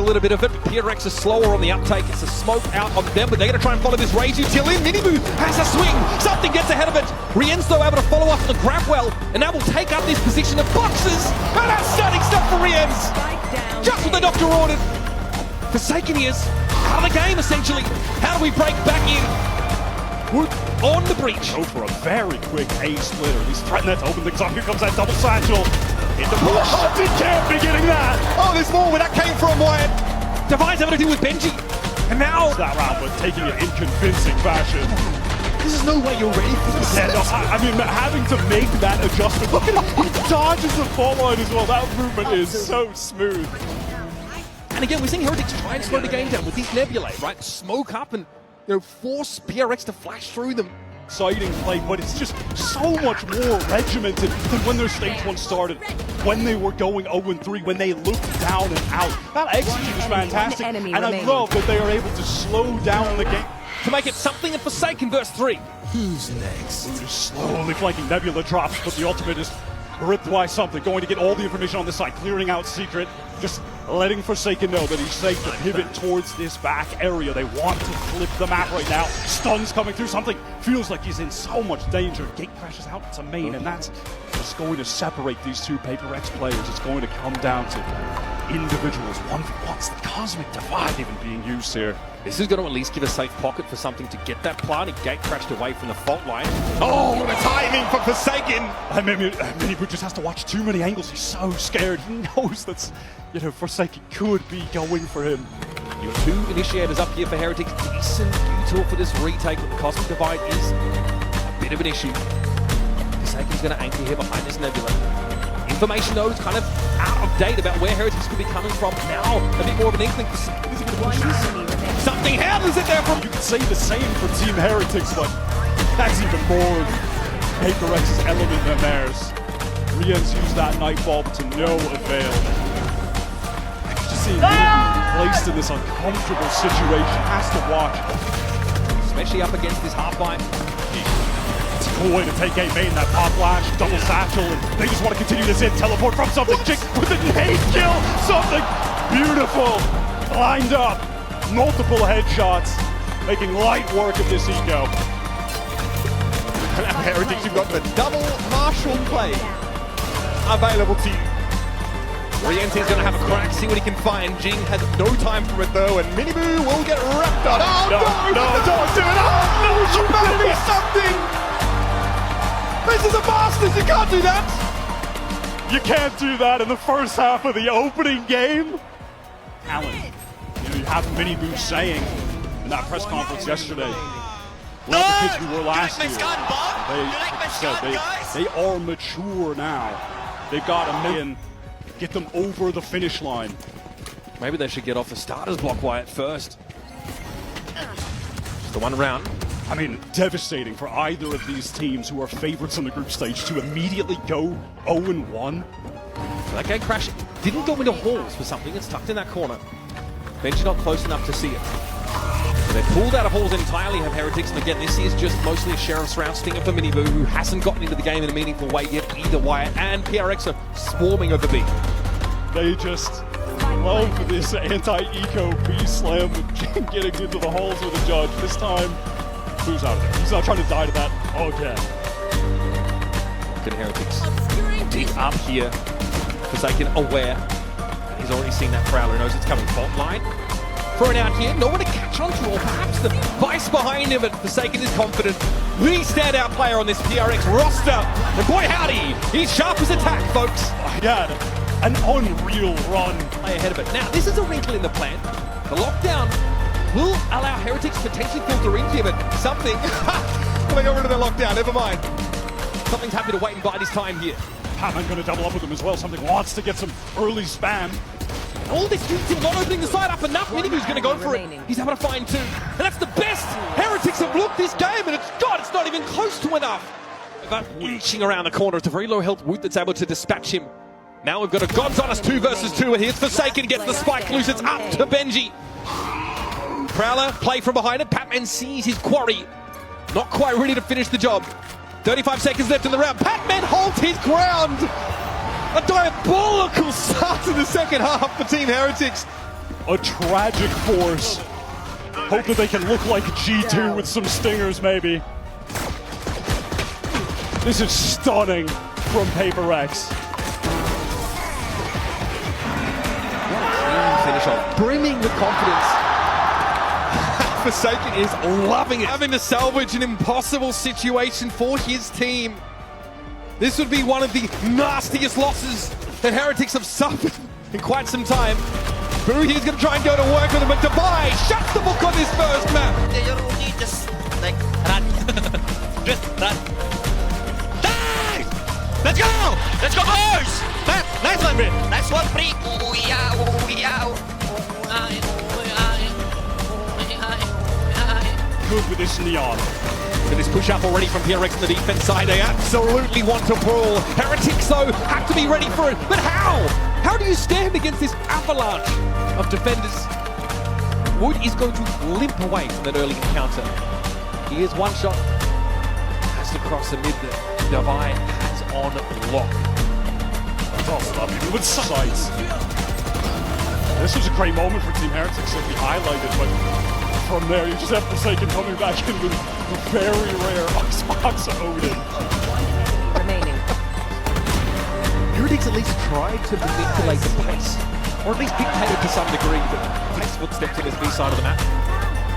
little bit of it. PRX is slower on the uptake. It's a smoke out on them, but they're going to try and follow this rage util in. Minibu has a swing. Something gets ahead of it. Rien's though able to follow up on the grab well, and now will take up this position of boxes. And outstanding stuff for Rien's. Just what the doctor ordered. Forsaken is out of the game, essentially. How do we break back in? We're on the breach. Go for a very quick A splitter. He's threatening that to open things up. Here comes that double satchel. Into push. He can't be getting that. Oh, there's more where that came from, Wyatt. Divine's having to deal with Benji. And now that round, but taking it in convincing fashion. This is no way you're ready for this. Yeah, no, I mean, having to make that adjustment. Look at him. He dodges the fall line as well. That movement is so smooth. And again, we're seeing Heretics try and slow the game down with these nebulae, right? Smoke up and, force PRX to flash through them. Exciting play, but it's just so much more regimented than when their stage 1 started, when they were going 0-3, when they looked down and out. That execute is fantastic, and I love that they are able to slow down the game. To make it something in Forsaken verse 3. Who's next? Just slowly flanking. Nebula drops, but the ultimate is ripped by something. Going to get all the information on this side, clearing out Secret, just letting Forsaken know that he's safe to pivot towards this back area. They want to flip the map right now. Stuns coming through. Something feels like he's in so much danger. Gate crashes out to main, and that's just going to separate these two PRX players. It's going to come down to individuals. 1v1s. The cosmic divide even being used here. This is going to at least give a safe pocket for something to get that plant. He gate crashed away from the fault line. Oh, the timing for Forsaken! Minibu just has to watch too many angles. He's so scared. He knows that, Forsaken could be going for him. Your two initiators up here for Heretics. Decent util for this retake, but the cosmic divide is a bit of an issue. Forsaken's going to anchor here behind this nebula. Information though is kind of out of date about where Heretics could be coming from. Now, a bit more of an inkling. Forsaken's going to push this. Something handles it there from... You could say the same for Team Heretics, but that's even more PRX's element than theirs. Rien's used that night bulb to no avail. Just seeing him placed in this uncomfortable situation, has to watch. Especially up against this half-bind. It's a cool way to take a main, that pop flash, double satchel, and they just want to continue this in. Teleport from something. Jig with a nade kill, something beautiful. Lined up. Multiple headshots, making light work of this eco. Heretics, you've got the double martial play available to you. Rien's going to have a crack, see what he can find. Jing has no time for it though, and Minibu will get wrapped up. Oh no, don't do it! Oh no, you better do something! This is a Masters, you can't do that! You can't do that in the first half of the opening game. Alan. You have Minibu saying in that press conference yesterday, the kids we were last year, they are mature now. They've got a million, get them over the finish line. Maybe they should get off the starters block Wyatt first. Just the one round. I mean, devastating for either of these teams who are favorites on the group stage to immediately go 0-1. That gate crash didn't go into halls for something. It's tucked in that corner. Benji not close enough to see it. They pulled out of halls entirely, have Heretics, and again, this is just mostly a Sheriff's round stinger for Minibu, who hasn't gotten into the game in a meaningful way yet. Either Wyatt and PRX are swarming over B. They just love this anti-eco B-slam, getting into the halls with the judge. This time, who's out of there? He's not trying to die to that again. Look at Heretics deep up here. Forsaken aware. He's already seen that Prowler, knows it's coming. Fault line. Thrown out here, no one to catch onto, or perhaps the vice behind him, but Forsaken is confident. The standout player on this PRX roster. And boy howdy, he's sharp as attack, folks. Yeah, an unreal run. Play ahead of it. Now, this is a wrinkle in the plan. The lockdown will allow Heretics to potentially filter in here, but something... They got rid of their lockdown, never mind. Something's happy to wait and bide his time here. Patman going to double up with him as well. Something wants to get some early spam. All this keeps him not opening the side up enough. Minibu's going to go for it. He's able to find two. And that's the best Heretics have looked this game. And it's not even close to enough. But reaching around the corner. It's a very low health Woot that's able to dispatch him. Now we've got a God's Honest 2 versus 2. And here's Forsaken, gets the spike loose. It's up to Benji. Prowler, play from behind it. Patman sees his quarry. Not quite ready to finish the job. 35 seconds left in the round. Patman holds his ground. A diabolical start to the second half for Team Heretics. a tragic force. Hope that they can look like G2 with some stingers, maybe. This is stunning from PRX. Finish off, brimming with confidence. Forsaken is loving it, having to salvage an impossible situation for his team. This would be one of the nastiest losses that Heretics have suffered in quite some time. Boo here's going to try and go to work with him, but Dubai shuts the book on this first map. Just like run. Just run. Nice! Let's go! Let's go, boys! Nice one, Brit. Nice one, Brit. Good with this Neon. And this push up already from PRX on the defense side. They absolutely want to brawl. Heretics, though, have to be ready for it. But how? How do you stand against this avalanche of defenders? Wood is going to limp away from that early encounter. Here's one shot. Has to cross the mid. Divine has on lock. Oh, love you with sights. This was a great moment for Team Heretics that we highlighted, but from there you just have Forsaken coming back in with a very rare Xbox Odin. Remaining. Heretics at least tried to manipulate the pace, or at least dictate it to some degree, but takes footsteps in his B side of the map.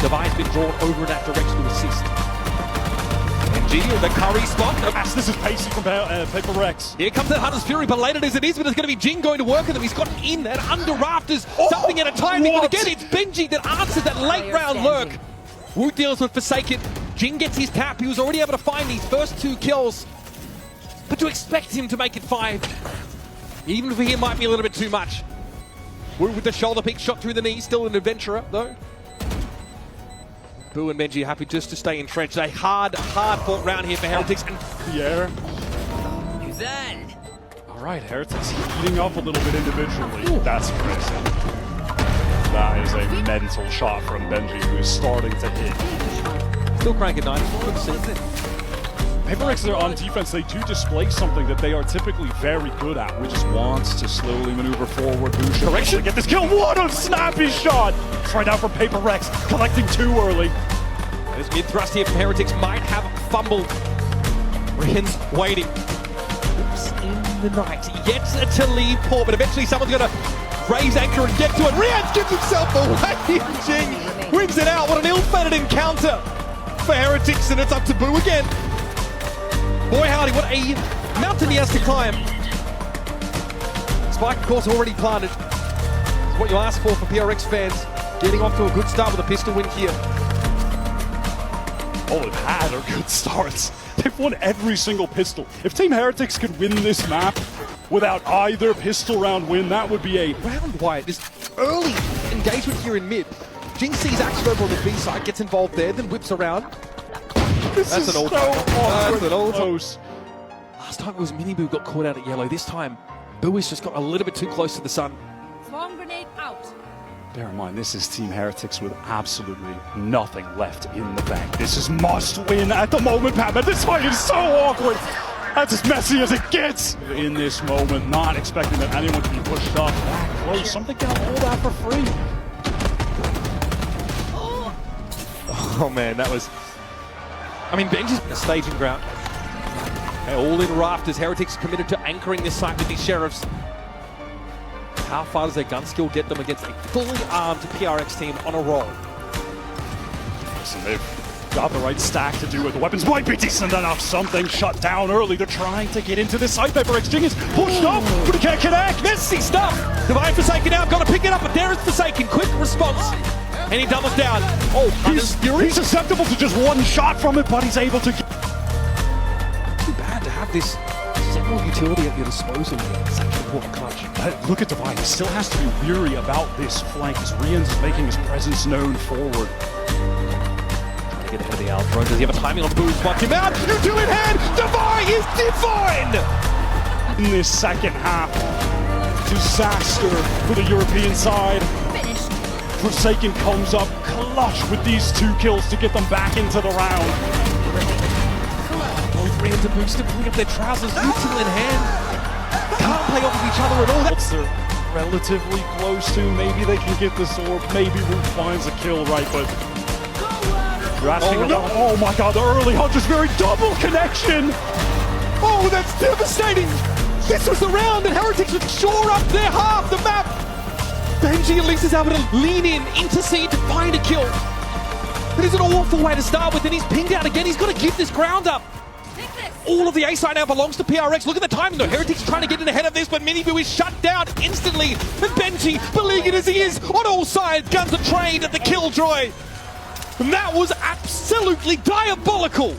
Divine's been drawn over in that direction to assist. NG, the curry spot. This is pacey from PRX. Here comes that Hunter's Fury, belated as it is, but it's going to be Jing going to work with him. He's gotten in and under rafters, something at a time. And again, it's Benji that answered that late round lurk. Wu deals with Forsaken. Jing gets his tap. He was already able to find these first 2 kills. But to expect him to make it 5, even for him, might be a little bit too much. Wu with the shoulder pick, shot through the knee, still an adventurer, though. Boo and Benji happy just to stay entrenched. A hard fought round here for Heretics. And Pierre. Güzel. Alright, Heretics heating up a little bit individually. Ooh. That's crazy. That is a mental shot from Benji, who's starting to hit. still cranking 90. Good to see. PRX, they're on defense, they do display something that they are typically very good at, which is wants to slowly maneuver forward. Boosh direction to get this kill. What a snappy shot! Tried out from PRX, collecting 2 early. This mid thrust here from Heretics might have fumbled. Rian's waiting. Oops, in the night. Yet to leave port, but eventually someone's going to raise anchor and get to it. Rian gives himself away. Jing wins it out. What an ill-fated encounter for Heretics, and it's up to Boo again. Boy howdy, what a mountain he has to climb. Spike, of course, already planted. It's what you ask for PRX fans. Getting off to a good start with a pistol win here. All they've had are good starts. They've won every single pistol. If Team Heretics could win this map without either pistol round win, that would be a round wide. This early engagement here in mid. Jing sees action over on the B side, gets involved there, then whips around. That's an old close. Last time it was Miniboo got caught out at yellow. This time, Boo has just got a little bit too close to the sun. Swarm grenade out. Bear in mind, this is Team Heretics with absolutely nothing left in the bank. This is must win at the moment, Pat. But this fight is so awkward. That's as messy as it gets in this moment. Not expecting that anyone to be pushed up that close. Something can hold that for free. Oh man, that was... I mean, Benji's a staging ground. Okay, all in rafters. Heretics committed to anchoring this site with these sheriffs. How far does their gun skill get them against a fully armed PRX team on a roll? Listen, they've got the right stack to do it. The weapons might be decent enough. Something shut down early. They're trying to get into this site. PRX Jing is pushed up, but he can't connect. Messy stuff. Divine Forsaken out, got to pick it up, but there is Forsaken. Quick response. And he doubles down. Oh, he's susceptible to just one shot from it, but he's able to get... Too bad to have this single utility at your disposal in such an important clutch. Look at Divine. He still has to be weary about this flank as Rian's is making his presence known forward. Trying to get ahead of the outro. Does he have a timing on Boo? Spot him out. You two in hand. Divine is divine! In this second half, disaster for the European side. Forsaken comes up clutch with these 2 kills to get them back into the round. Both Rian and Boo still pulling up their trousers, util in hand. Can't play off of each other at all. relatively close to. Maybe they can get this orb. Maybe Root finds a kill, right? But you're asking a lot. Oh my god, the early hunt is very double connection. Oh, that's devastating! This was the round that Heretics would shore up their half the map! Benji at least is able to lean in, intercede to find a kill. It is an awful way to start with, and he's pinged out again. He's got to give this ground up. All of the A side now belongs to PRX. Look at the timing though. Heretics trying to get in ahead of this, but Miniboo is shut down instantly. And Benji, beleaguered as he is, on all sides, guns are trained at the Killjoy. And that was absolutely diabolical.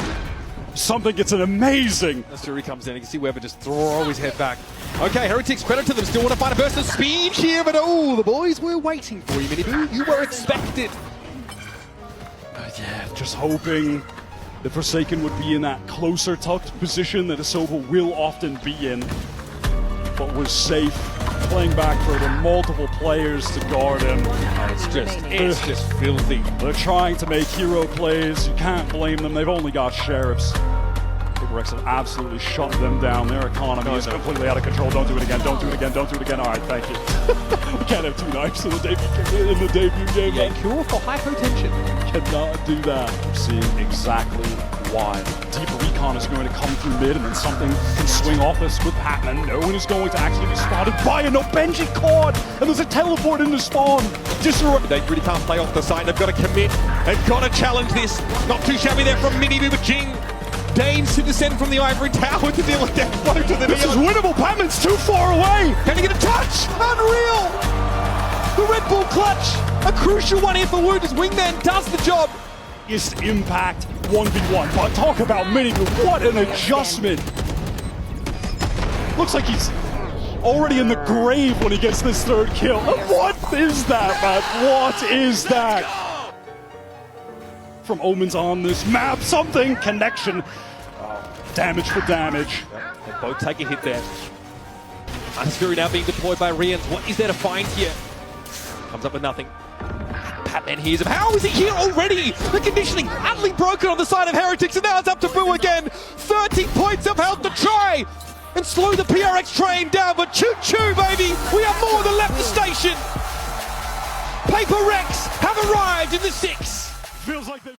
Something gets an amazing. That's where he comes in. You can see Weber just throw his head back. Okay, Heretics, credit to them. Still want to find a burst of speed here, but oh, the boys were waiting for you, Miniboo. You were expected. Yeah, just hoping the Forsaken would be in that closer tucked position that Asobo will often be in, but was safe, playing back for the multiple players to guard him. It's just filthy. They're trying to make hero plays. You can't blame them. They've only got sheriffs. PRX have absolutely shut them down. Their economy is completely out of control. Don't do it again. Don't do it again. Don't do it again. All right, thank you. We can't have two knives in the debut game. Yeah, cure for hypotension. Cannot do that. We're seeing exactly why. Deep recon is going to come through mid, and then something can swing off us with Patman. No one is going to actually be spotted by it. No, Benji caught, and there's a teleport into spawn. They really can't play off the side. They've got to commit. They've got to challenge this. Not too shabby there from Miniboo, but Jing deigns to descend from the ivory tower to deal with death blow to the This is winnable. Patman's too far away. Can he get a touch? Unreal! The Red Bull clutch. A crucial one here for Wood as Wingman does the job. Is impact 1v1, but talk about Miniboo. What an adjustment. Looks like he's already in the grave when he gets this third kill. What is that, man? What is that? From Omens on this map, something, connection. Damage for damage. They both take a hit there. Ice Fury now being deployed by Rians. What is there to find here? Comes up with nothing. Patman hears him. How is he here already? The conditioning utterly broken on the side of Heretics, and now it's up to Boo again. 30 points of health to try and slow the PRX train down, but choo-choo, baby! We have more than left the station. Paper Rex have arrived in the 6. Feels like they